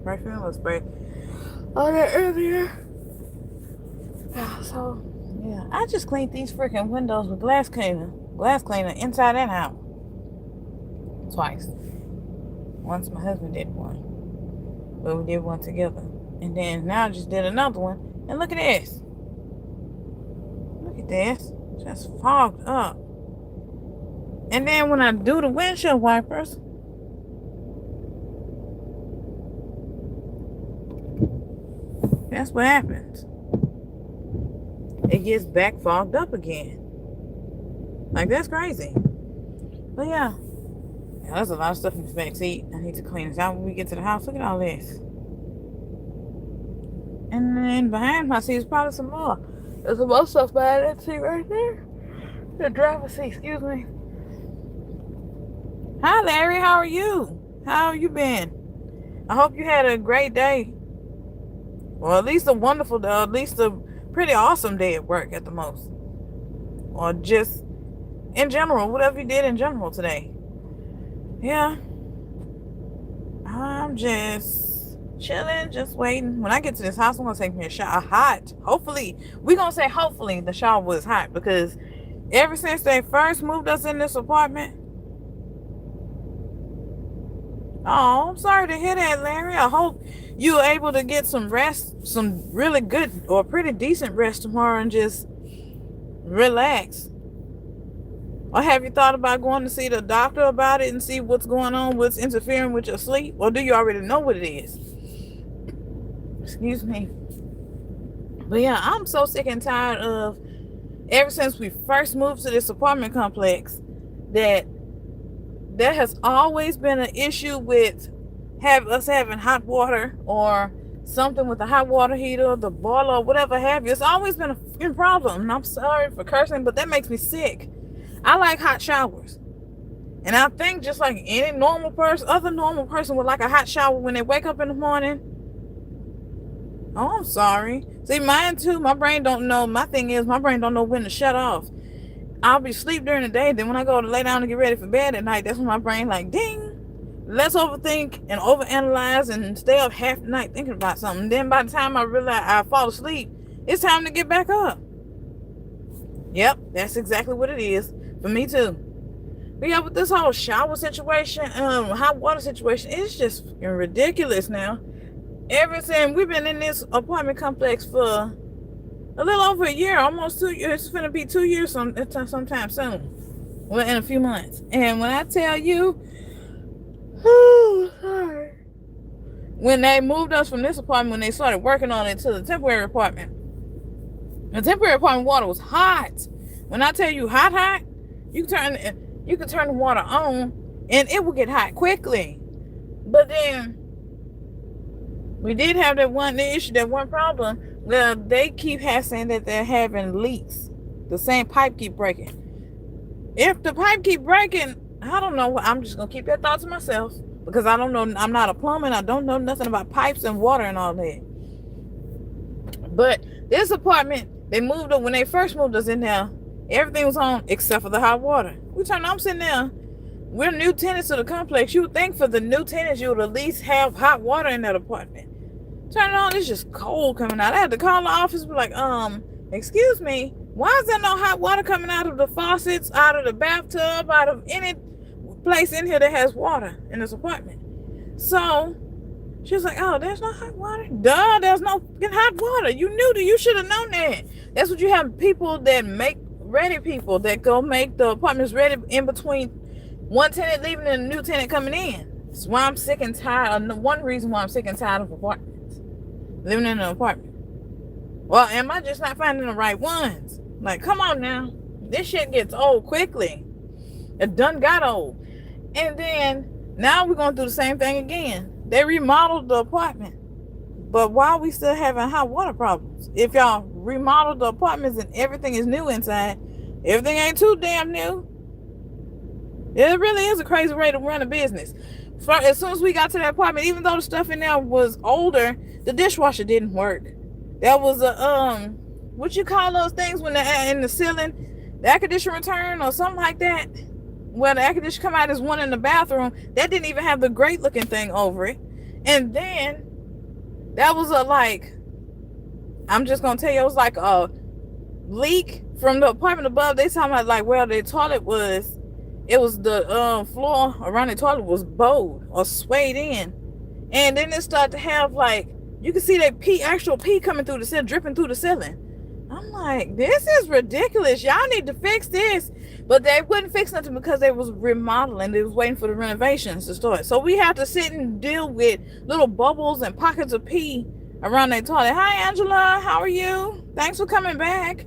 perfume or spray all that earlier. So, yeah, I just cleaned these freaking windows with glass cleaner inside and out. Twice. Once my husband did one, but we did one together. And then now I just did another one. And look at this. Look at this. Just fogged up. And then when I do the windshield wipers, that's what happens. It gets back fogged up again. Like, that's crazy. But yeah, there's a lot of stuff in this back seat. I need to clean this out when we get to the house. Look at all this. And then behind my seat is probably some more. There's some more stuff behind that seat right there. The driver's seat, excuse me. Hi, Larry. How are you? How have you been? I hope you had a great day. Or at least a wonderful day. Or at least a pretty awesome day at work at the most. Or just in general, whatever you did in general today. Yeah. I'm just chilling, just waiting. When I get to this house, I'm going to take me a shower. Hot. Hopefully. We're going to say hopefully the shower was hot. Because ever since they first moved us in this apartment. Oh, I'm sorry to hear that, Larry. I hope you were able to get some rest, some really good or pretty decent rest tomorrow and just relax. Or have you thought about going to see the doctor about it and see what's going on, what's interfering with your sleep? Or do you already know what it is? Excuse me. But yeah, I'm so sick and tired of, ever since we first moved to this apartment complex, that there has always been an issue with us having hot water or something with the hot water heater, the boiler, or whatever have you. It's always been a fucking problem. And I'm sorry for cursing, but that makes me sick. I like hot showers. And I think just like any normal person, other normal person would like a hot shower when they wake up in the morning. Oh, I'm sorry. See, mine too. My brain don't know. My thing is, my brain don't know when to shut off. I'll be asleep during the day. Then when I go to lay down to get ready for bed at night, that's when my brain like, ding. Let's overthink and overanalyze and stay up half the night thinking about something. Then by the time I realize I fall asleep, it's time to get back up. Yep, that's exactly what it is for me too. But yeah, with this whole shower situation, hot water situation, it's just ridiculous now. Ever since we've been in this apartment complex for a little over a year, almost 2 years. It's going to be 2 years sometime soon. Well, in a few months. And when I tell you, when they moved us from this apartment, when they started working on it to the temporary apartment water was hot. When I tell you hot, you can turn the water on and it will get hot quickly. But then we did have that one problem. Well, they keep saying that they're having leaks. The same pipe keep breaking. If the pipe keep breaking, I don't know. I'm just going to keep that thought to myself. Because I don't know. I'm not a plumber. I don't know nothing about pipes and water and all that. But this apartment, when they first moved us in there, everything was on except for the hot water. I'm sitting there. We're new tenants to the complex. You would think for the new tenants, you would at least have hot water in that apartment. Turn it on, it's just cold coming out. I had to call the office, be like, excuse me, why is there no hot water coming out of the faucets, out of the bathtub, out of any place in here that has water in this apartment? So she was like, oh, there's no hot water? Duh, there's no hot water. You should have known that. That's what you have, people that make ready, people that go make the apartments ready in between one tenant leaving and a new tenant coming in. That's why I'm sick and tired. One reason why I'm sick and tired of apartments. Living in an apartment. Well, am I just not finding the right ones? Like, come on now. This shit gets old quickly. It done got old. And then, now we're going through the same thing again. They remodeled the apartment. But why are we still having hot water problems? If y'all remodeled the apartments and everything is new inside, everything ain't too damn new. It really is a crazy way to run a business. As soon as we got to that apartment, even though the stuff in there was older, the dishwasher didn't work. There was a what you call those things when they're in the ceiling, the air conditioner return or something like that, where the air conditioner come out as one in the bathroom. That didn't even have the great looking thing over it. And then That was a I'm just gonna tell you, it was like a leak from the apartment above. They talking about like where the toilet was. It was the floor around the toilet was bowed or swayed in, and then it started to have like you can see that actual pee coming through the ceiling, dripping through the ceiling. I'm like, this is ridiculous. Y'all need to fix this. But they wouldn't fix nothing because they was remodeling. They was waiting for the renovations to start. So we have to sit and deal with little bubbles and pockets of pee around their toilet. Hi, Angela. How are you? Thanks for coming back.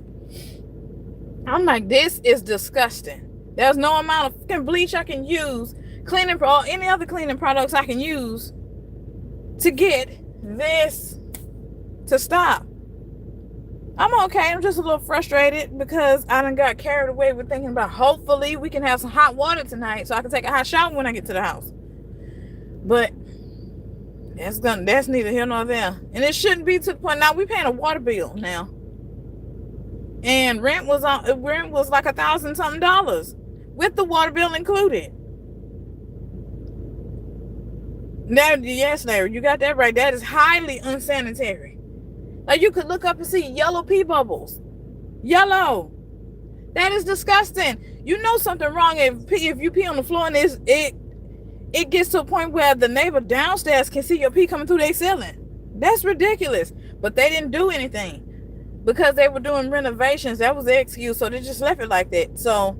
I'm like, this is disgusting. There's no amount of fucking bleach I can use, cleaning or any other cleaning products I can use to get this to stop. I'm okay. I'm just a little frustrated because I done got carried away with thinking about hopefully we can have some hot water tonight so I can take a hot shower when I get to the house. But that's neither here nor there. And it shouldn't be to the point. Now we paying a water bill now. And rent was like $1,000 something with the water bill included. Now, yes, Larry, you got that right. That is highly unsanitary. Like you could look up and see yellow pee bubbles. Yellow. That is disgusting. You know something wrong if you pee on the floor and it gets to a point where the neighbor downstairs can see your pee coming through their ceiling. That's ridiculous. But they didn't do anything because they were doing renovations. That was their excuse. So they just left it like that. So,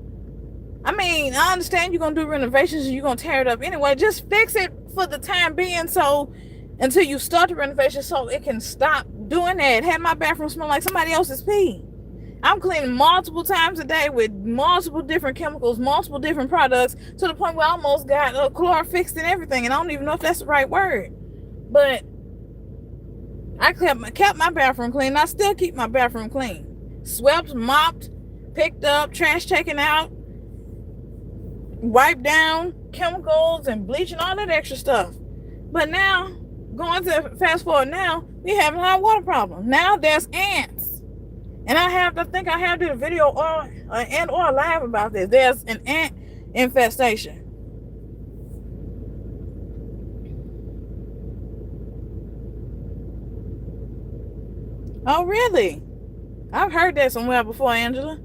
I mean, I understand you're going to do renovations and you're going to tear it up anyway. Just fix it for the time being until you start the renovation so it can stop doing that. Have my bathroom smell like somebody else's pee. I'm cleaning multiple times a day with multiple different chemicals, multiple different products, to the point where I almost got chlor fixed and everything, and I don't even know if that's the right word. But I kept my bathroom clean. I still keep my bathroom clean. Swept, mopped, picked up, trash taken out, wiped down, chemicals and bleach and all that extra stuff. But now, going to fast forward now, we have a hot water problem. Now there's ants. And I think I have did a video or live about this. There's an ant infestation. Oh, really? I've heard that somewhere before, Angela.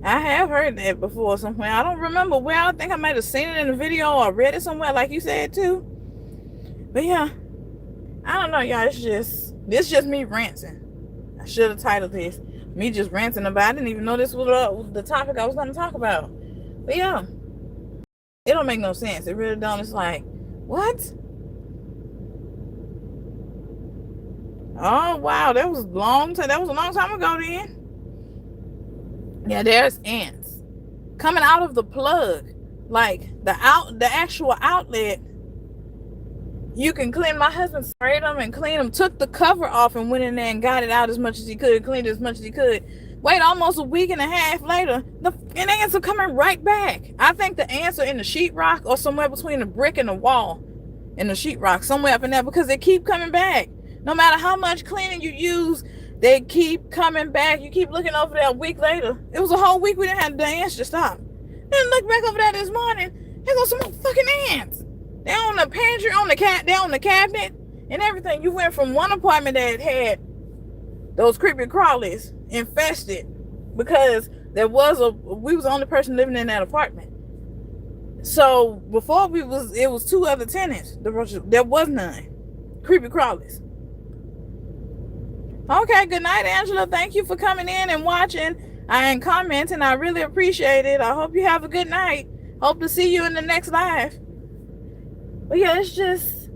I have heard that before somewhere. I don't remember where. I think I might have seen it in a video or read it somewhere like you said too. But yeah, I don't know, y'all. It's just me ranting. I should have titled this me just ranting about. I didn't even know this was the topic I was going to talk about. But yeah, it don't make no sense. It really don't. It's like, what? Oh wow, that was a long time. That was a long time ago then. Yeah, there's ants coming out of the plug, like the actual outlet. You can clean. My husband sprayed them and cleaned them, took the cover off and went in there and got it out as much as he could, cleaned it as much as he could. Wait almost a week and a half later, the ants are coming right back. I think the ants are in the sheetrock or somewhere between the brick and the wall and the sheetrock, somewhere up in there, because they keep coming back. No matter how much cleaning you use, they keep coming back. You keep looking over there a week later. It was a whole week we didn't have the ants to stop. Then look back over there this morning, there goes some more fucking ants. They're on the pantry, they're on the cabinet and everything. You went from one apartment that had those creepy crawlies infested because we was the only person living in that apartment. So before it was two other tenants. There was none. Creepy crawlies. Okay, good night, Angela. Thank you for coming in and watching and commenting. I really appreciate it. I hope you have a good night. Hope to see you in the next live. But yeah, it's just,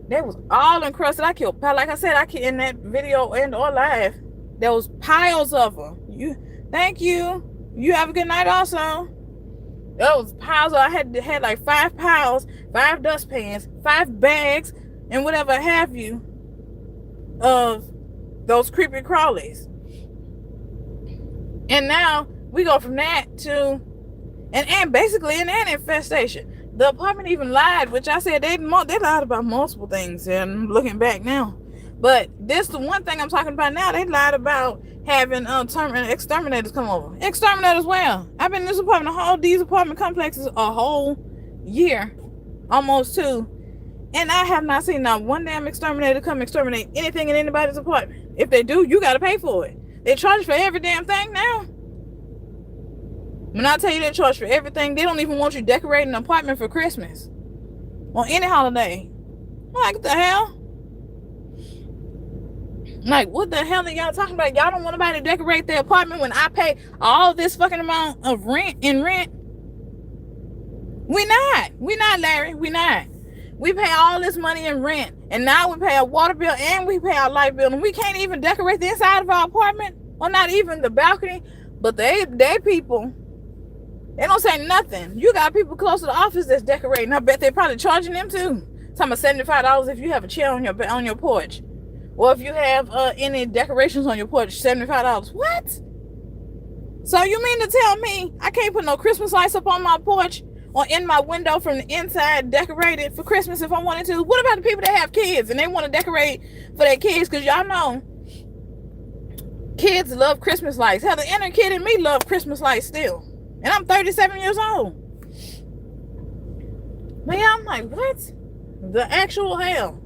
they was all encrusted. Like I said, in that video and or live, there was piles of them. Thank you. You have a good night also. There was piles. I had like 5 piles, 5 dustpans, 5 bags, and whatever have you of those creepy crawlies. And now we go from that to basically an ant infestation. The apartment even lied, which I said they lied about multiple things, and I'm looking back now. But this the one thing I'm talking about now. They lied about having exterminators come over. Exterminators well. I've been in this these apartment complexes a whole year, almost 2, And I have not seen not one damn exterminator come exterminate anything in anybody's apartment. If they do, you got to pay for it. They charge for every damn thing now. When I tell you they charge for everything, they don't even want you decorating an apartment for Christmas or any holiday. Like, what the hell? Like, what the hell are y'all talking about? Y'all don't want nobody to decorate their apartment when I pay all this fucking amount of rent in rent? We not, Larry. We not. We pay all this money in rent, and now we pay a water bill and we pay our light bill, and we can't even decorate the inside of our apartment, or not even the balcony. But they people, they don't say nothing. You got people close to the office that's decorating. I bet they're probably charging them too. Talking about $75 if you have a chair on your porch, or if you have any decorations on your porch, $75. What? So you mean to tell me I can't put no Christmas lights up on my porch or in my window from the inside decorated for Christmas if I wanted to? What about the people that have kids and they want to decorate for their kids? Because y'all know kids love Christmas lights. Hell, the inner kid in me love Christmas lights still. And I'm 37 years old. But yeah, I'm like, what? The actual hell?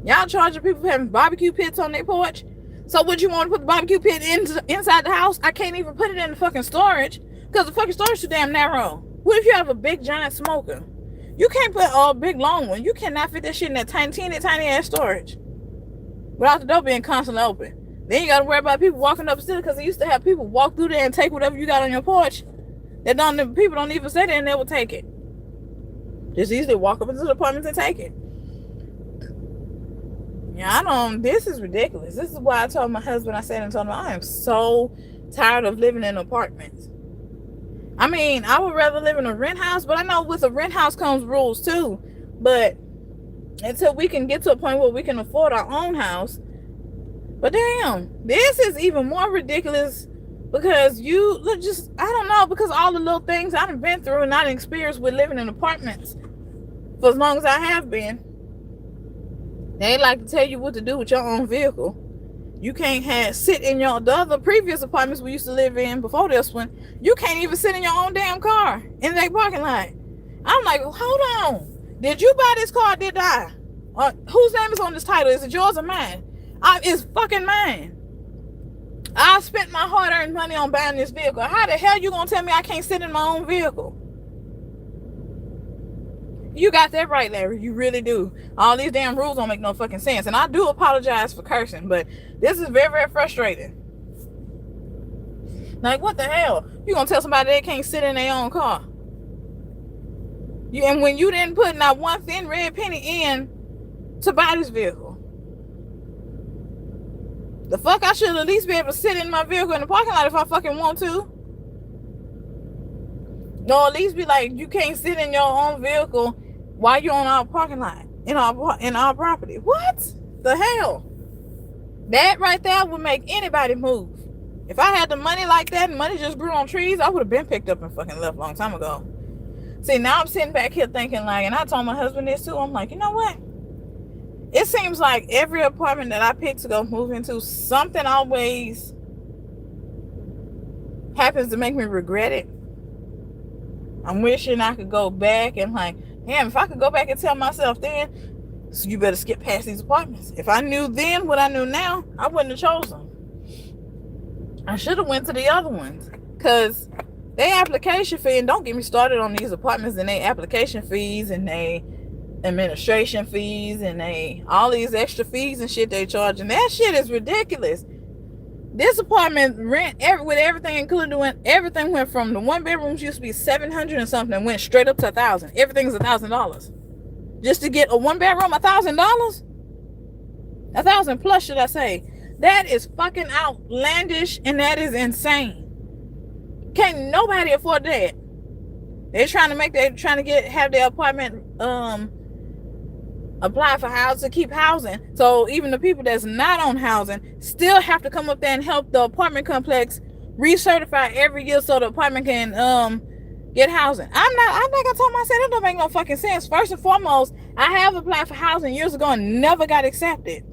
Y'all charging people for having barbecue pits on their porch? So would you want to put the barbecue pit inside the house? I can't even put it in the fucking storage because the fucking storage is too damn narrow. What if you have a big giant smoker? You can't put a big long one. You cannot fit that shit in that tiny ass storage without the door being constantly open. Then you got to worry about people walking up still, because they used to have people walk through there and take whatever you got on your porch. People don't even stay there and they will take it. Just easily walk up into the apartments and take it. Yeah, this is ridiculous. This is why I told my husband, I am so tired of living in apartments. I mean, I would rather live in a rent house, but I know with a rent house comes rules too. But until we can get to a point where we can afford our own house. But damn, this is even more ridiculous because I don't know, because all the little things I've been through and I've experienced with living in apartments for as long as I have been. They like to tell you what to do with your own vehicle. You can't sit in the other previous apartments we used to live in before this one. You can't even sit in your own damn car in that parking lot. I'm like, hold on. Did you buy this car or did I? Whose name is on this title? Is it yours or mine? It's fucking mine. I spent my hard-earned money on buying this vehicle. How the hell you gonna tell me I can't sit in my own vehicle? You got that right, Larry. You really do. All these damn rules don't make no fucking sense. And I do apologize for cursing, but this is very, very frustrating. Like, what the hell? You gonna tell somebody they can't sit in their own car? And when you didn't put not one thin red penny in to buy this vehicle. The fuck, I should at least be able to sit in my vehicle in the parking lot if I fucking want to. No, at least be like, you can't sit in your own vehicle while you're on our parking lot, in our property. What the hell? That right there would make anybody move. If I had the money like that and money just grew on trees, I would have been picked up and fucking left a long time ago. See, now I'm sitting back here thinking like, and I told my husband this too, I'm like, you know what? It seems like every apartment that I pick to go move into, something always happens to make me regret it. I'm wishing I could go back and like, damn, if I could go back and tell myself then, so you better skip past these apartments. If I knew then what I knew now, I wouldn't have chosen. I should have went to the other ones. Because they application fee, and don't get me started on these apartments and they application fees and they administration fees and they all these extra fees and shit they charge, and that shit is ridiculous. This apartment rent with everything included, everything went from the one bedrooms used to be $700 and something and went straight up to $1,000. Everything's $1,000 just to get a one bedroom. $1,000, $1,000 plus, should I say? That is fucking outlandish and that is insane. Can't nobody afford that. They're trying to have their apartment apply for housing, keep housing. So even the people that's not on housing still have to come up there and help the apartment complex recertify every year so the apartment can get housing. I'm like I told myself, that don't make no fucking sense. First and foremost, I have applied for housing years ago and never got accepted.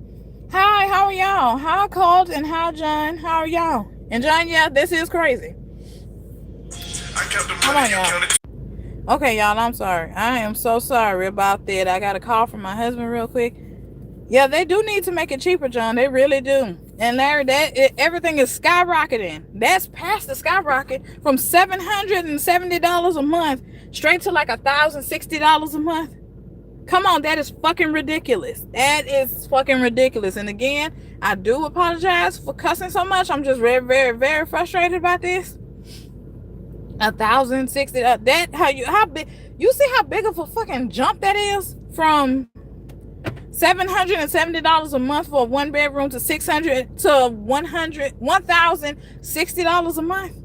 Hi, how are y'all? How Colt and how John? How are y'all? And John, yeah, this is crazy. Come on, y'all. Okay, y'all, I'm sorry. I am so sorry about that. I got a call from my husband real quick. Yeah, they do need to make it cheaper, John. They really do. And Larry, everything is skyrocketing. That's past the skyrocket from $770 a month straight to like $1,060 a month. Come on, that is fucking ridiculous. That is fucking ridiculous. And again, I do apologize for cussing so much. I'm just very, very, very frustrated about this. $1,060. That how big? You see how big of a fucking jump that is from $770 a month for a one bedroom to $600 to $1,060 a month.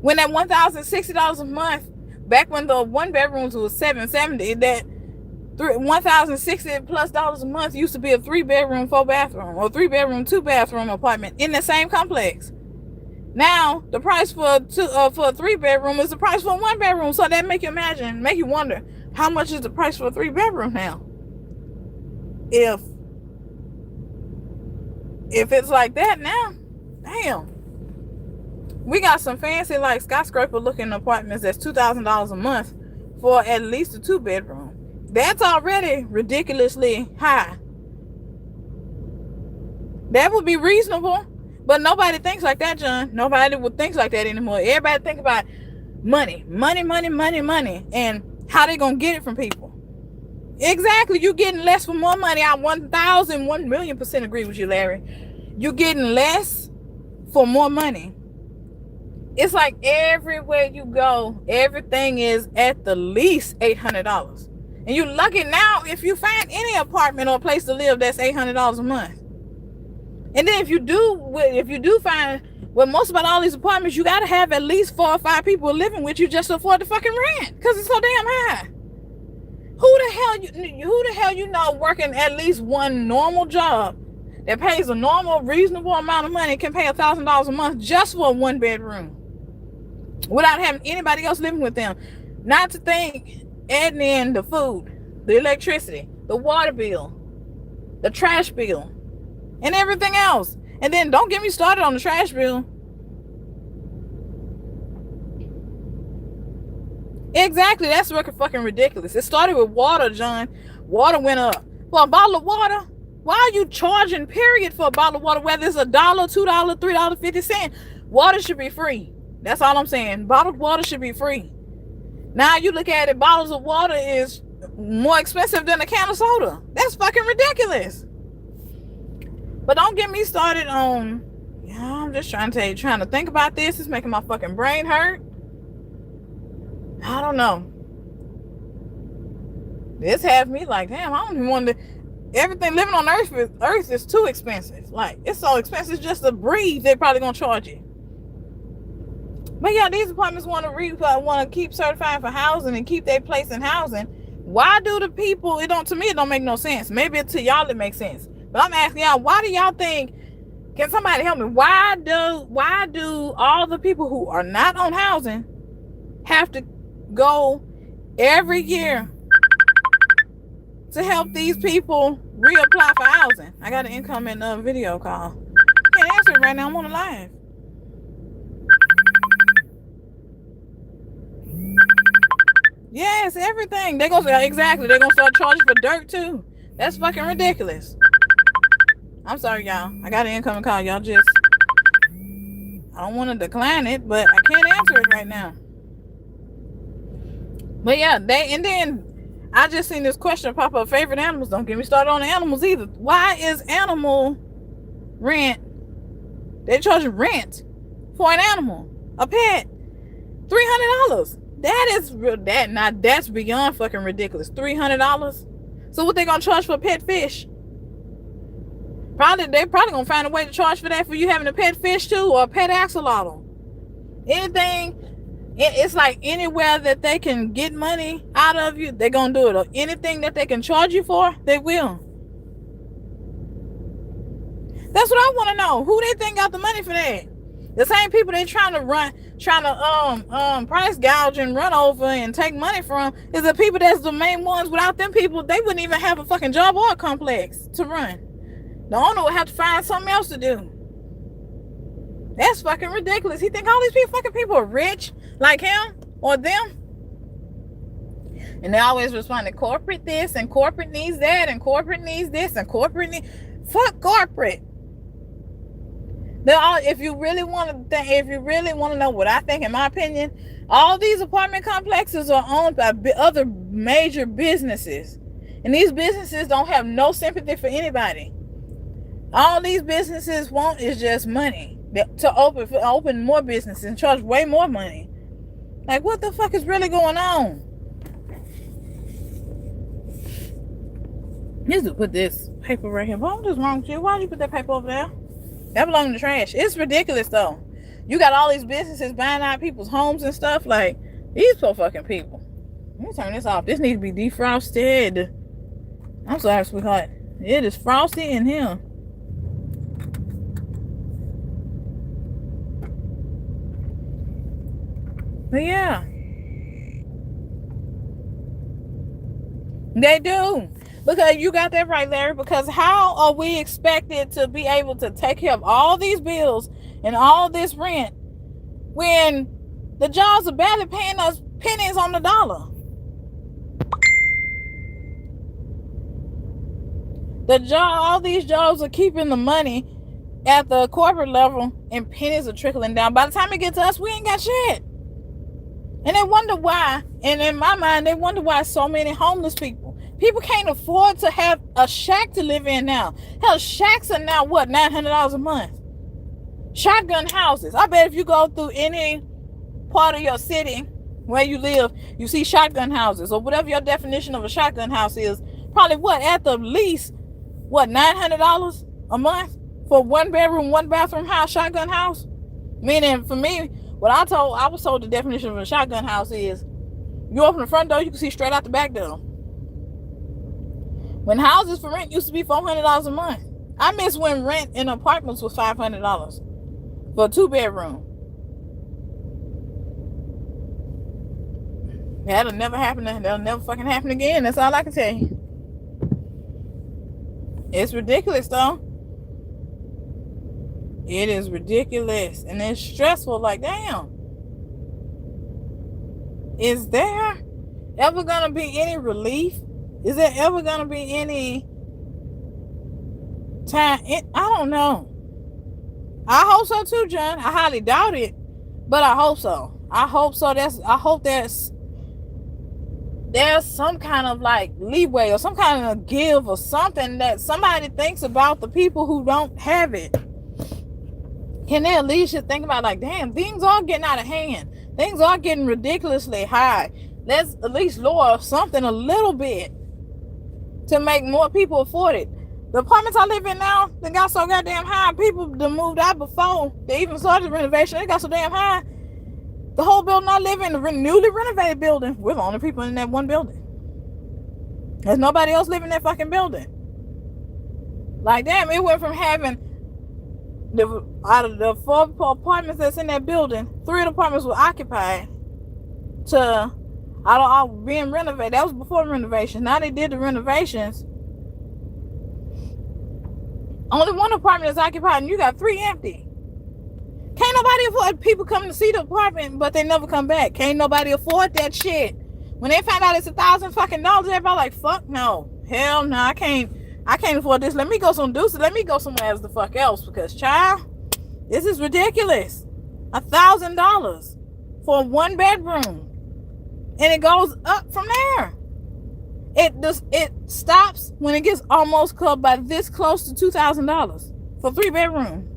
When that $1,060 a month, back when the one bedrooms was $770, that $1,060 plus a month used to be a 3-bedroom, 4-bathroom, or 3-bedroom, 2-bathroom apartment in the same complex. Now the price for a 3-bedroom is the price for a 1-bedroom. So that make you wonder how much is the price for a 3-bedroom now. If it's like that now, damn. We got some fancy like skyscraper looking apartments that's $2,000 a month for at least a 2-bedroom. That's already ridiculously high. That would be reasonable, but nobody thinks like that, John. Nobody would think like that anymore. Everybody think about money, and how they gonna get it from people. Exactly, you getting less for more money. I 1,000,000,000% agree with you, Larry. You're getting less for more money. It's like everywhere you go, everything is at the least $800. And you're lucky now if you find any apartment or place to live that's $800 a month. And then if you do find, well, most about all these apartments, you got to have at least 4 or 5 people living with you just to afford the fucking rent because it's so damn high. Who the hell you know working at least one normal job that pays a normal, reasonable amount of money can pay $1,000 a month just for a 1-bedroom without having anybody else living with them? Not to think adding in the food, the electricity, the water bill, the trash bill, and everything else. And then don't get me started on the trash bill. Exactly, that's fucking ridiculous. It started with water, John. Water went up. For a bottle of water, why are you charging, period, for a bottle of water, whether it's $1, $2, $3.50? Water should be free. That's all I'm saying. Bottled water should be free. Now you look at it, bottles of water is more expensive than a can of soda. That's fucking ridiculous. But don't get me started on, I'm just trying to think about this. It's making my fucking brain hurt. I don't know. This has me like, damn, I don't even want to. Everything living on Earth is too expensive. Like, it's so expensive just to breathe. They're probably gonna charge you. But yeah, these apartments want to keep certifying for housing and keep their place in housing. Why do the people? To me, it don't make no sense. Maybe to y'all it makes sense. But I'm asking y'all, why do y'all think? Can somebody help me? Why do all the people who are not on housing have to go every year to help these people reapply for housing? I got an incoming video call. Can't answer it right now. I'm on the live. Yes, everything. They're gonna start charging for dirt too. That's fucking ridiculous. I'm sorry, y'all. I got an incoming call. Y'all just, I don't want to decline it, but I can't answer it right now. But yeah, and then I just seen this question pop up. Favorite animals. Don't get me started on the animals either. Why is animal rent? They're charging rent for an animal, a pet, $300. That's beyond fucking ridiculous. $300. So what they gonna charge for a pet fish? They're probably gonna find a way to charge for that for you having a pet fish too, or a pet axolotl. Anything. It's like anywhere that they can get money out of you, they're gonna do it. Or anything that they can charge you for, they will. That's what I want to know. Who they think got the money for that? The same people they trying to price gouge and run over and take money from is the people that's the main ones. Without them people, they wouldn't even have a fucking job or a complex to run. The owner would have to find something else to do. That's fucking ridiculous. He think all these fucking people are rich like him or them? And they always respond to corporate this and corporate needs that and corporate needs this and corporate needs. Fuck corporate. If you really want to know what I think, in my opinion, all these apartment complexes are owned by other major businesses. And these businesses don't have no sympathy for anybody. All these businesses want is just money to open more businesses and charge way more money. Like, what the fuck is really going on? You need to put this paper right here. What is wrong with you? Why'd you put that paper over there? That belongs in the trash. It's ridiculous, though. You got all these businesses buying out people's homes and stuff. Like, these poor fucking people. Let me turn this off. This needs to be defrosted. I'm sorry, sweetheart. It is frosty in here. But yeah. They do. Because you got that right, Larry. Because how are we expected to be able to take care of all these bills and all this rent when the jobs are barely paying us pennies on the dollar? All these jobs are keeping the money at the corporate level and pennies are trickling down. By the time it gets to us, we ain't got shit. And they wonder why, and in my mind, they wonder why so many homeless people can't afford to have a shack to live in now. Hell, shacks are now, what, $900 a month? Shotgun houses. I bet if you go through any part of your city where you live, you see shotgun houses, or whatever your definition of a shotgun house is. Probably what, at the least, what, $900 a month for 1 bedroom, 1 bathroom house, shotgun house? Meaning, for me, I was told the definition of a shotgun house is you open the front door, you can see straight out the back door. When houses for rent used to be $400 a month. I miss when rent in apartments was $500 for a 2-bedroom. That'll never happen. That'll never fucking happen again. That's all I can tell you. It's ridiculous, though. It is ridiculous. And it's stressful. Like, damn. Is there ever going to be any relief? Is there ever going to be any time? I don't know. I hope so too, John. I highly doubt it. But I hope so. I hope so. I hope there's some kind of like leeway or some kind of give or something that somebody thinks about the people who don't have it. Can they at least just think about, like, damn, things are getting out of hand. Things are getting ridiculously high. Let's at least lower something a little bit to make more people afford it. The apartments I live in now, they got so goddamn high. People that moved out before they even started the renovation, they got so damn high. The whole building I live in, the newly renovated building, we're the only people in that one building. There's nobody else living in that fucking building. Like, damn, it went from having out of the 4 apartments that's in that building, 3 of the apartments were occupied to being renovated. That was before the renovation. Now they did the renovations. Only 1 apartment is occupied and you got 3 empty. Can't nobody afford people coming to see the apartment, but they never come back. Can't nobody afford that shit. When they find out it's $1,000 fucking dollars, everybody like, fuck no. Hell no, I can't afford this. Let me go Let me go somewhere else the fuck else, because child, this is ridiculous. $1,000 for 1 bedroom. And it goes up from there. It stops when it gets almost this close to $2,000 for 3 bedroom.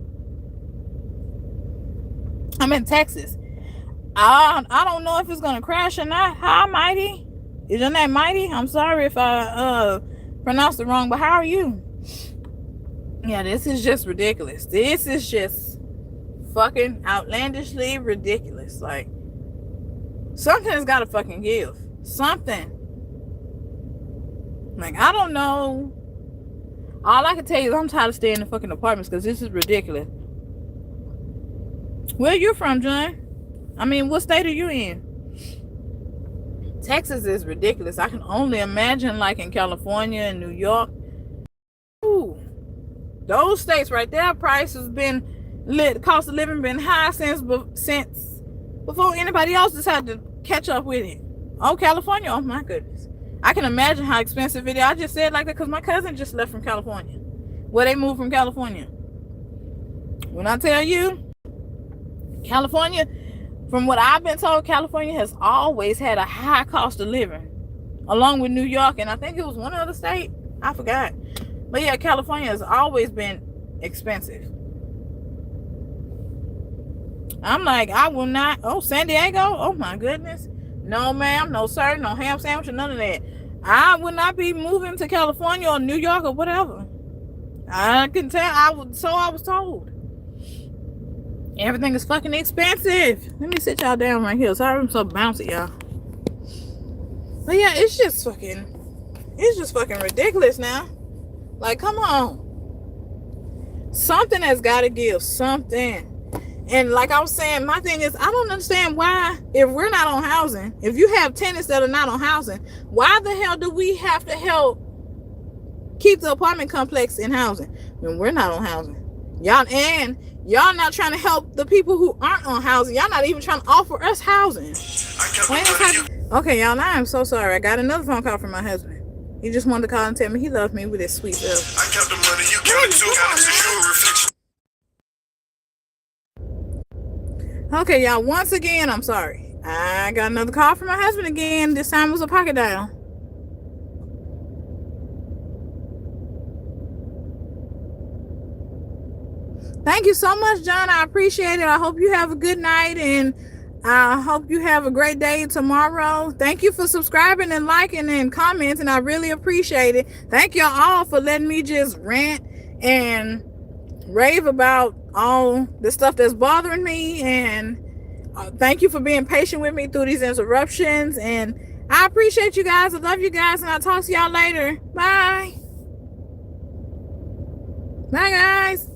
I'm in Texas. I don't know if it's gonna crash or not. Hi, Mighty. Is your name Mighty? I'm sorry if I pronounced it wrong, but how are you? Yeah, this is just ridiculous. This is just fucking outlandishly ridiculous. Like, something has got to fucking give. Something. Like, I don't know. All I can tell you is I'm tired of staying in fucking apartments because this is ridiculous. Where you from, John? I mean, what state are you in? Texas is ridiculous. I can only imagine, like, in California and New York. Ooh, those states right there, prices been cost of living been high since before anybody else decided to catch up with it. Oh, California. Oh my goodness. I can imagine how expensive it is. I just said like that because my cousin just left from California. Well, they moved from California. When I tell you, California, from what I've been told, California has always had a high cost of living, along with New York, and I think it was one other state. I forgot. But yeah, California has always been expensive. I'm like, I will not. Oh, San Diego? Oh my goodness. No, ma'am. No, sir. No ham sandwich or none of that. I would not be moving to California or New York or whatever. I can tell. I was told. Everything is fucking expensive. Let me sit y'all down right here. Sorry I'm so bouncy, y'all. But yeah, it's just fucking ridiculous now. Like, come on. Something has got to give. Something. And like I was saying, my thing is, I don't understand why, if we're not on housing, if you have tenants that are not on housing, why the hell do we have to help keep the apartment complex in housing when we're not on housing? Y'all not trying to help the people who aren't on housing. Y'all not even trying to offer us housing. Okay, y'all, I am so sorry. I got another phone call from my husband. He just wanted to call and tell me he loved me with his sweet love. I kept the money, you give it to reflection. Okay, y'all, once again, I'm sorry. I got another call from my husband again. This time it was a pocket dial. Thank you so much, John. I appreciate it. I hope you have a good night, and I hope you have a great day tomorrow. Thank you for subscribing and liking and commenting. I really appreciate it. Thank y'all all for letting me just rant and rave about all the stuff that's bothering me, and thank you for being patient with me through these interruptions, and I appreciate you guys. I love you guys, and I'll talk to y'all later. Bye. Bye, guys.